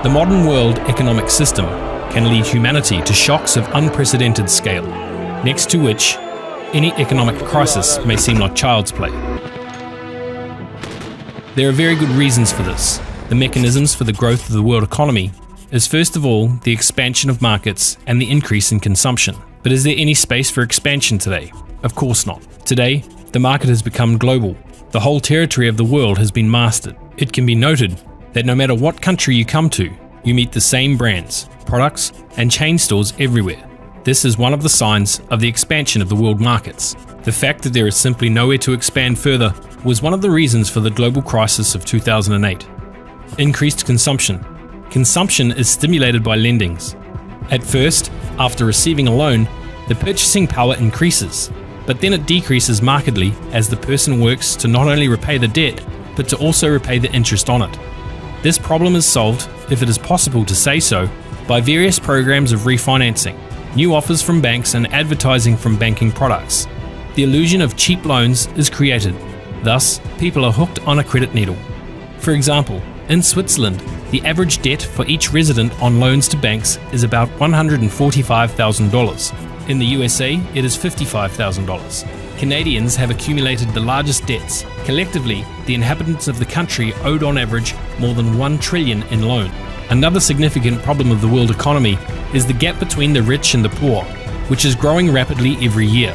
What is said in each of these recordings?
The modern world economic system can lead humanity to shocks of unprecedented scale, next to which any economic crisis may seem like child's play. There are very good reasons for this. The mechanisms for the growth of the world economy is first of all the expansion of markets and the increase in consumption. But is there any space for expansion today? Of course not. Today, the market has become global. The whole territory of the world has been mastered. It can be noted that no matter what country you come to, you meet the same brands, products, and chain stores everywhere. This is one of the signs of the expansion of the world markets. The fact that there is simply nowhere to expand further was one of the reasons for the global crisis of 2008. Increased consumption. Consumption is stimulated by lendings. At first, after receiving a loan, the purchasing power increases, but then it decreases markedly as the person works to not only repay the debt, but to also repay the interest on it. This problem is solved, if it is possible to say so, by various programs of refinancing, new offers from banks and advertising from banking products. The illusion of cheap loans is created. Thus, people are hooked on a credit needle. For example, in Switzerland, the average debt for each resident on loans to banks is about $145,000. In the USA, it is $55,000. Canadians have accumulated the largest debts. Collectively, the inhabitants of the country owed on average more than $1 trillion in loan. Another significant problem of the world economy is the gap between the rich and the poor, which is growing rapidly every year.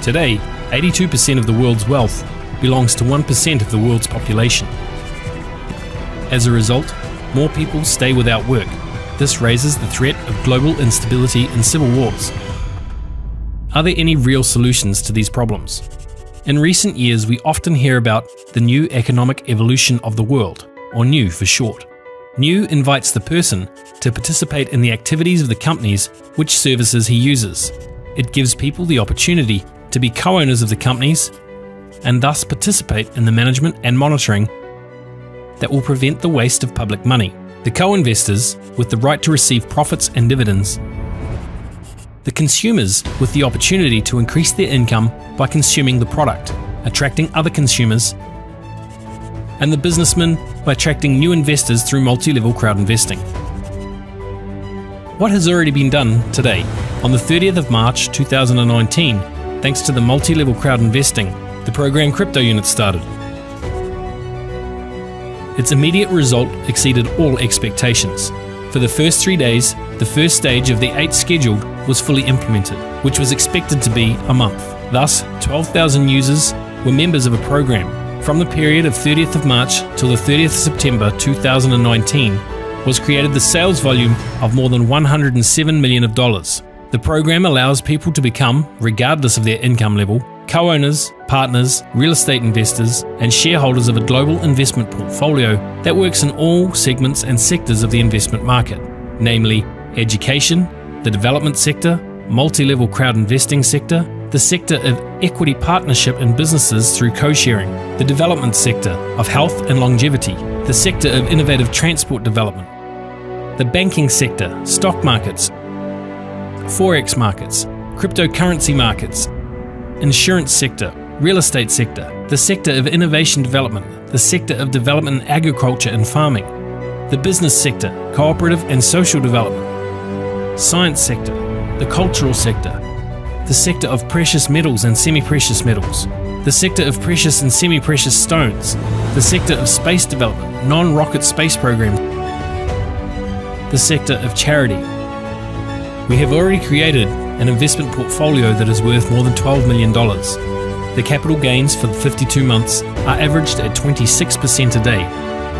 Today, 82% of the world's wealth belongs to 1% of the world's population. As a result, more people stay without work. This raises the threat of global instability and civil wars. Are there any real solutions to these problems? In recent years, we often hear about the new economic evolution of the world, or NEW for short. NEW invites the person to participate in the activities of the companies which services he uses. It gives people the opportunity to be co-owners of the companies and thus participate in the management and monitoring that will prevent the waste of public money. The co-investors with the right to receive profits and dividends. The consumers with the opportunity to increase their income by consuming the product, attracting other consumers. And the businessmen by attracting new investors through multi-level crowd investing. What has already been done today? On the 30th of March 2019, thanks to the multi-level crowd investing, the program Crypto Unit started. Its immediate result exceeded all expectations. For the first 3 days, the first stage of the 8 scheduled was fully implemented, which was expected to be a month. Thus, 12,000 users were members of a program. From the period of 30th of March till the 30th of September 2019 was created the sales volume of more than $107 million. The program allows people to become, regardless of their income level, co-owners, partners, real estate investors, and shareholders of a global investment portfolio that works in all segments and sectors of the investment market, namely education, the development sector, multi-level crowd investing sector, the sector of equity partnership in businesses through co-sharing, the development sector of health and longevity, the sector of innovative transport development, the banking sector, stock markets, forex markets, cryptocurrency markets, insurance sector, real estate sector, the sector of innovation development, the sector of development in agriculture and farming, the business sector, cooperative and social development, science sector, the cultural sector, the sector of precious metals and semi-precious metals, the sector of precious and semi-precious stones, the sector of space development, non-rocket space programs, the sector of charity. We have already created an investment portfolio that is worth more than $12 million. The capital gains for the 52 months are averaged at 26% a day.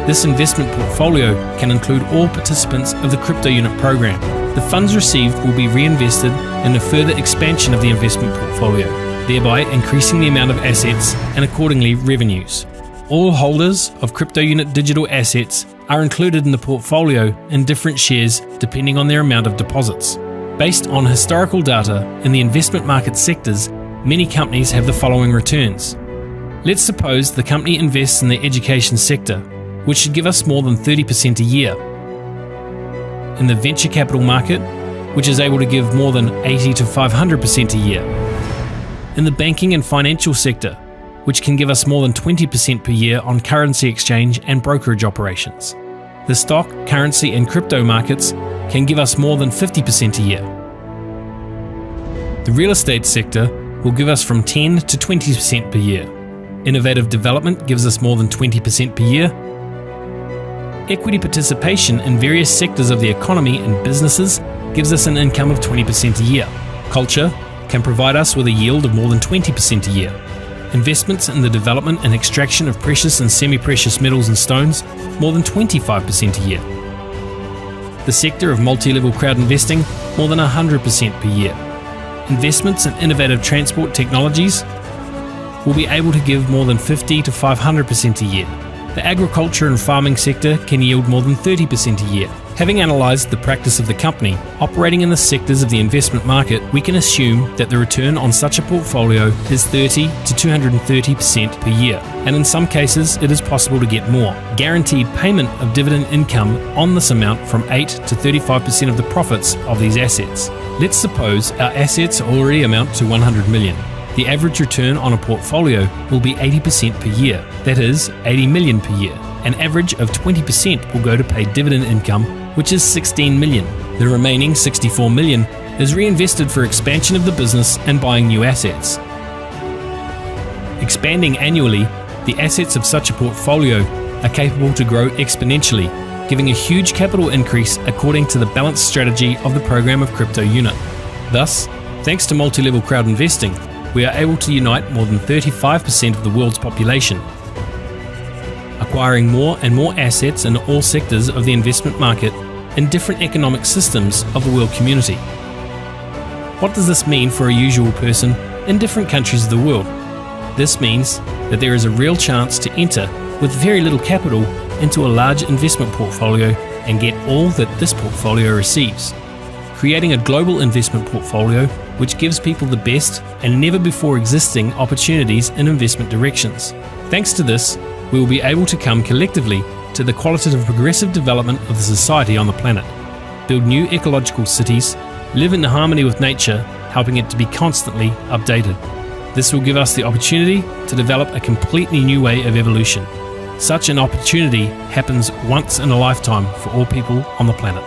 This investment portfolio can include all participants of the Crypto Unit program. The funds received will be reinvested in a further expansion of the investment portfolio, thereby increasing the amount of assets and accordingly revenues. All holders of Crypto Unit digital assets are included in the portfolio in different shares depending on their amount of deposits. Based on historical data in the investment market sectors, many companies have the following returns. Let's suppose the company invests in the education sector, which should give us more than 30% a year. In the venture capital market, which is able to give more than 80 to 500% a year. In the banking and financial sector, which can give us more than 20% per year on currency exchange and brokerage operations. The stock, currency and crypto markets can give us more than 50% a year. The real estate sector will give us from 10 to 20% per year. Innovative development gives us more than 20% per year. Equity participation in various sectors of the economy and businesses gives us an income of 20% a year. Culture can provide us with a yield of more than 20% a year. Investments in the development and extraction of precious and semi-precious metals and stones, more than 25% a year. The sector of multi-level crowd investing, more than 100% per year. Investments in innovative transport technologies will be able to give more than 50 to 500% a year. The agriculture and farming sector can yield more than 30% a year. Having analysed the practice of the company operating in the sectors of the investment market, we can assume that the return on such a portfolio is 30 to 230% per year, and in some cases it is possible to get more. Guaranteed payment of dividend income on this amount from 8 to 35% of the profits of these assets. Let's suppose our assets already amount to 100 million. The average return on a portfolio will be 80% per year, that is 80 million per year. An average of 20% will go to pay dividend income, which is 16 million. The remaining 64 million is reinvested for expansion of the business and buying new assets. Expanding annually, the assets of such a portfolio are capable to grow exponentially, giving a huge capital increase according to the balanced strategy of the program of crypto unit. Thus, thanks to multi-level crowd investing, we are able to unite more than 35% of the world's population, acquiring more and more assets in all sectors of the investment market in different economic systems of the world community. What does this mean for a usual person in different countries of the world? This means that there is a real chance to enter with very little capital into a large investment portfolio and get all that this portfolio receives, creating a global investment portfolio which gives people the best and never before existing opportunities in investment directions. Thanks to this, we will be able to come collectively to the qualitative progressive development of the society on the planet, build new ecological cities, live in harmony with nature, helping it to be constantly updated. This will give us the opportunity to develop a completely new way of evolution. Such an opportunity happens once in a lifetime for all people on the planet.